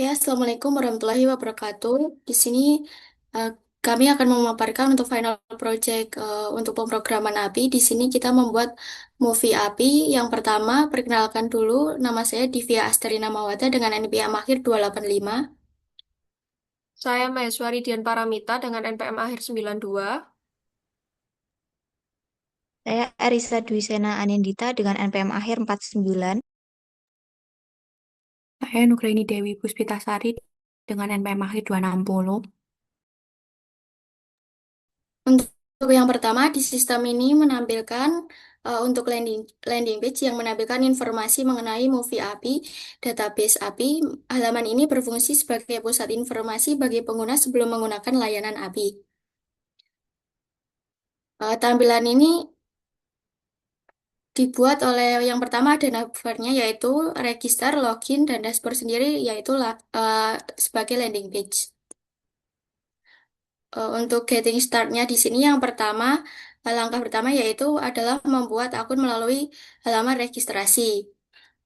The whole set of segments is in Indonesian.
Ya, Assalamualaikum warahmatullahi wabarakatuh. Di sini eh, kami akan memaparkan untuk final project untuk pemrograman API. Di sini kita membuat movie API. Yang pertama, perkenalkan dulu, nama saya Divya Astari Namawata dengan NPM akhir 285. Saya Maheswari Dian Paramita dengan NPM akhir 92. Saya Arisa Dwi Sena Anindita dengan NPM akhir 49. Saya Nugraini Dewi Puspitasari dengan NPM akhir 260. Untuk yang pertama, di sistem ini menampilkan untuk landing page yang menampilkan informasi mengenai movie API, database API. Halaman ini berfungsi sebagai pusat informasi bagi pengguna sebelum menggunakan layanan API. Tampilan ini dibuat oleh yang pertama ada navbarnya yaitu register, login, dan dashboard sendiri yaitu sebagai landing page. Untuk getting startnya di sini yang pertama, langkah pertama yaitu adalah membuat akun melalui halaman registrasi.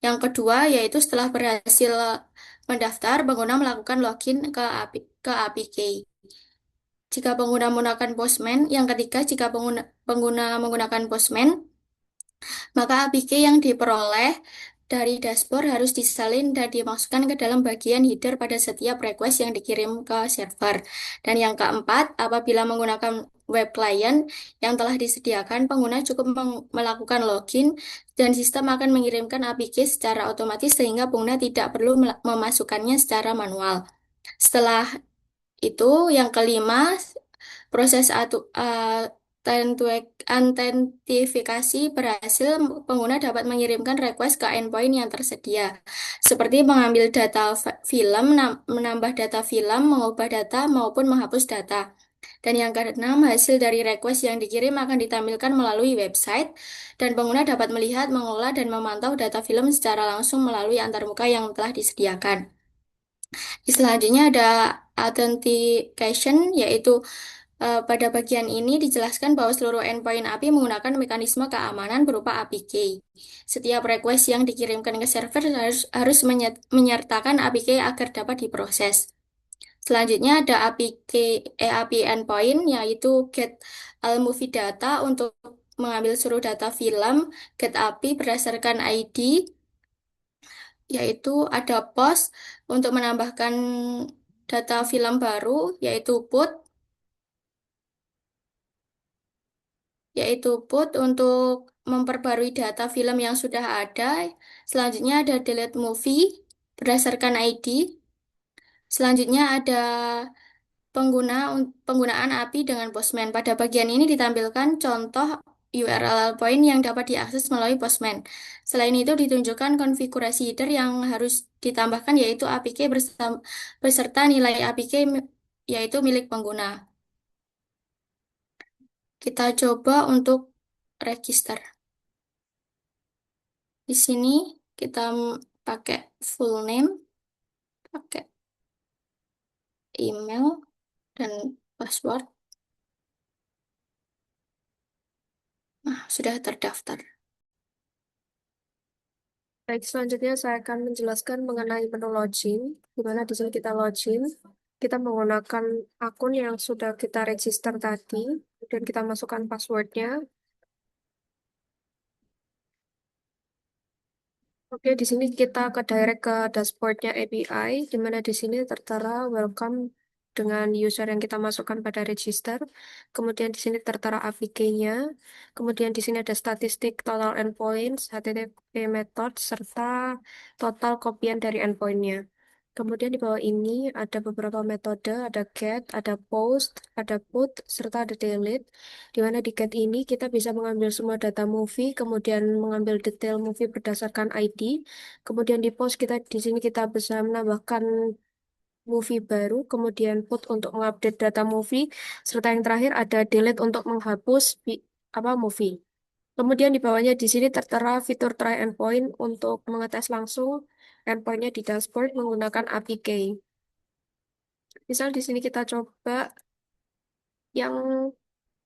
Yang kedua yaitu setelah berhasil mendaftar, pengguna melakukan login ke APK. Jika pengguna menggunakan Postman, yang ketiga jika pengguna menggunakan Postman, maka APK yang diperoleh dari dashboard harus disalin dan dimasukkan ke dalam bagian header pada setiap request yang dikirim ke server. Dan yang keempat, apabila menggunakan web client yang telah disediakan, pengguna cukup melakukan login dan sistem akan mengirimkan APK secara otomatis sehingga pengguna tidak perlu memasukkannya secara manual. Setelah itu, yang kelima, proses autentifikasi berhasil, pengguna dapat mengirimkan request ke endpoint yang tersedia, seperti mengambil data film, menambah data film, mengubah data, maupun menghapus data. Dan yang keenam, hasil dari request yang dikirim akan ditampilkan melalui website, dan pengguna dapat melihat, mengolah, dan memantau data film secara langsung melalui antarmuka yang telah disediakan. Selanjutnya ada authentication, yaitu pada bagian ini dijelaskan bahwa seluruh endpoint API menggunakan mekanisme keamanan berupa API key. Setiap request yang dikirimkan ke server harus menyertakan API key agar dapat diproses. Selanjutnya ada API endpoint, yaitu get all movie data untuk mengambil seluruh data film, get API berdasarkan ID, yaitu ada post untuk menambahkan data film baru, yaitu put, untuk memperbarui data film yang sudah ada. Selanjutnya ada delete movie berdasarkan ID. Selanjutnya ada penggunaan API dengan Postman. Pada bagian ini ditampilkan contoh URL point yang dapat diakses melalui Postman. Selain itu ditunjukkan konfigurasi header yang harus ditambahkan yaitu APK beserta nilai APK yaitu milik pengguna. Kita coba untuk register. Di sini kita pakai full name, pakai email, dan password. Nah, sudah terdaftar. Baik, selanjutnya saya akan menjelaskan mengenai menu login, di mana di sini kita login, kita menggunakan akun yang sudah kita register tadi, dan kita masukkan passwordnya. Oke, di sini kita ke direct ke dashboardnya API, di mana di sini tertera welcome dengan user yang kita masukkan pada register. Kemudian di sini tertera APK-nya. Kemudian di sini ada statistik total endpoints, HTTP method, serta total kopian dari endpoint-nya. Kemudian di bawah ini ada beberapa metode, ada get, ada post, ada put, serta ada delete. Di mana di get ini kita bisa mengambil semua data movie, kemudian mengambil detail movie berdasarkan ID. Kemudian di post di sini kita bisa menambahkan movie baru, kemudian put untuk mengupdate data movie, serta yang terakhir ada delete untuk menghapus movie. Kemudian di bawahnya di sini tertera fitur try endpoint untuk mengetes langsung endpointnya di dashboard menggunakan APK. Misal di sini kita coba yang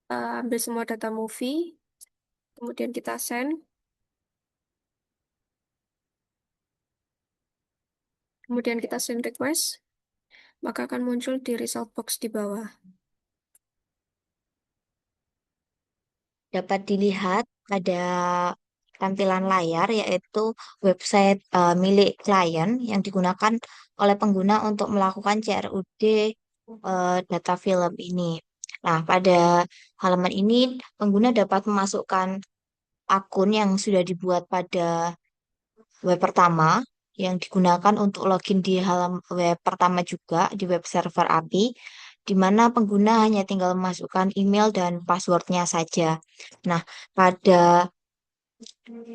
ambil semua data movie, kemudian kita send. Kemudian kita send request, maka akan muncul di result box di bawah. Dapat dilihat pada tampilan layar yaitu website milik klien yang digunakan oleh pengguna untuk melakukan CRUD data film ini. Nah, pada halaman ini pengguna dapat memasukkan akun yang sudah dibuat pada web pertama yang digunakan untuk login di halaman web pertama juga di web server API, di mana pengguna hanya tinggal memasukkan email dan passwordnya saja. Nah, pada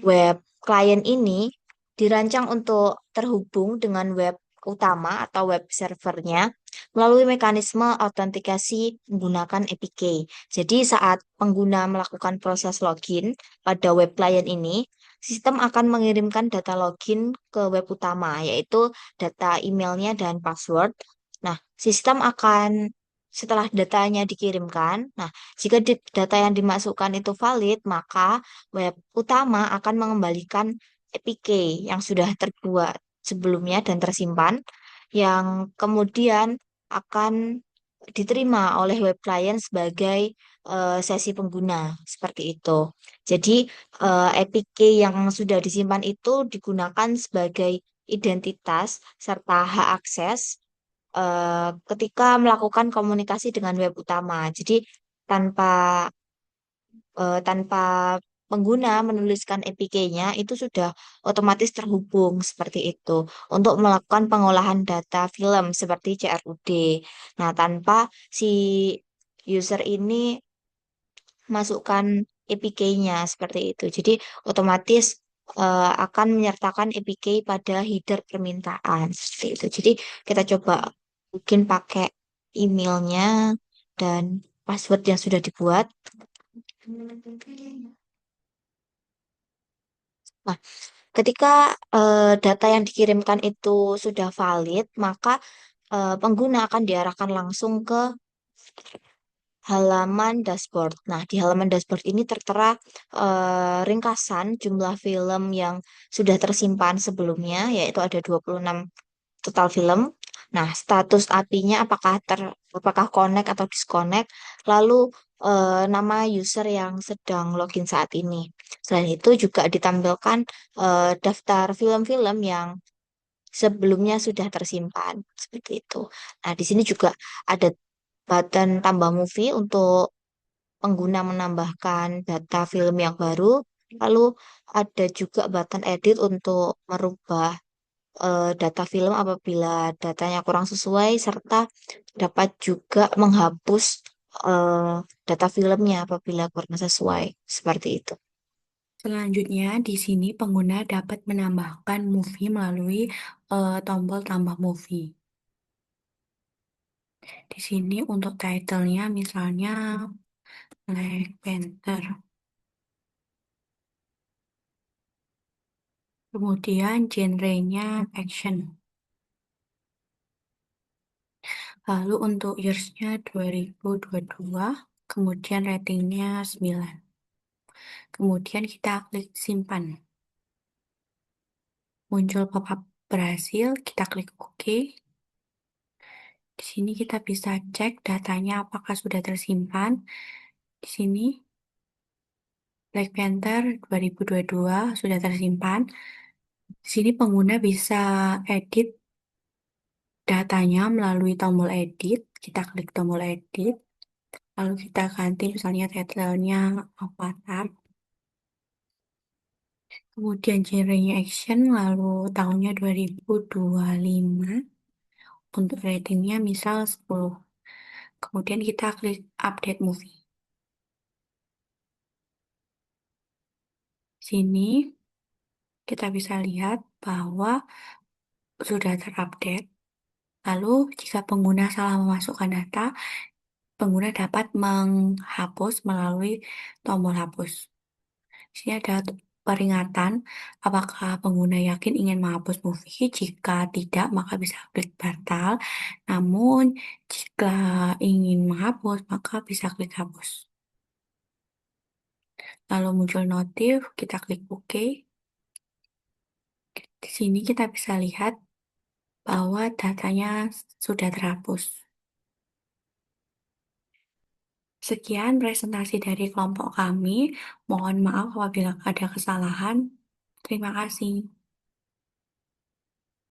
web klien ini dirancang untuk terhubung dengan web utama atau web servernya melalui mekanisme autentikasi menggunakan APK. Jadi saat pengguna melakukan proses login pada web klien ini, sistem akan mengirimkan data login ke web utama, yaitu data emailnya dan password. Nah, sistem akan setelah datanya dikirimkan, nah jika data yang dimasukkan itu valid, maka web utama akan mengembalikan APK yang sudah terbuat sebelumnya dan tersimpan, yang kemudian akan diterima oleh web client sebagai sesi pengguna seperti itu. Jadi APK yang sudah disimpan itu digunakan sebagai identitas serta hak akses ketika melakukan komunikasi dengan web utama. Jadi tanpa tanpa pengguna menuliskan APK-nya itu sudah otomatis terhubung seperti itu untuk melakukan pengolahan data film seperti CRUD. Nah, tanpa si user ini masukkan APK-nya seperti itu. Jadi otomatis akan menyertakan APK pada header permintaan seperti itu. Jadi kita coba mungkin pakai emailnya dan password yang sudah dibuat. Nah, ketika data yang dikirimkan itu sudah valid, maka pengguna akan diarahkan langsung ke halaman dashboard. Nah, di halaman dashboard ini tertera ringkasan jumlah film yang sudah tersimpan sebelumnya, yaitu ada 26 total film. Nah, status API-nya apakah connect atau disconnect, lalu nama user yang sedang login saat ini. Selain itu juga ditampilkan daftar film-film yang sebelumnya sudah tersimpan seperti itu. Nah, di sini juga ada button tambah movie untuk pengguna menambahkan data film yang baru. Lalu ada juga button edit untuk merubah data film apabila datanya kurang sesuai, serta dapat juga menghapus eh, data filmnya apabila kurang sesuai. Seperti itu. Selanjutnya, di sini pengguna dapat menambahkan movie melalui tombol tambah movie. Di sini untuk title-nya misalnya Black Panther. Kemudian genrenya action. Lalu untuk years-nya 2022. Kemudian ratingnya 9. Kemudian kita klik simpan. Muncul pop-up berhasil, kita klik OK. Di sini kita bisa cek datanya apakah sudah tersimpan. Di sini Black Panther 2022 sudah tersimpan. Di sini pengguna bisa edit datanya melalui tombol edit. Kita klik tombol edit. Lalu kita ganti misalnya title-nya Avatar. Kemudian genrenya action, lalu tahunnya 2025. Untuk ratingnya misal 10. Kemudian kita klik update movie. Sini kita bisa lihat bahwa sudah terupdate. Lalu jika pengguna salah memasukkan data, pengguna dapat menghapus melalui tombol hapus. Di sini ada peringatan apakah pengguna yakin ingin menghapus movie. Jika tidak, maka bisa klik batal. Namun, jika ingin menghapus, maka bisa klik hapus. Lalu muncul notif, kita klik OK. Di sini kita bisa lihat bahwa datanya sudah terhapus. Sekian presentasi dari kelompok kami. Mohon maaf apabila ada kesalahan. Terima kasih.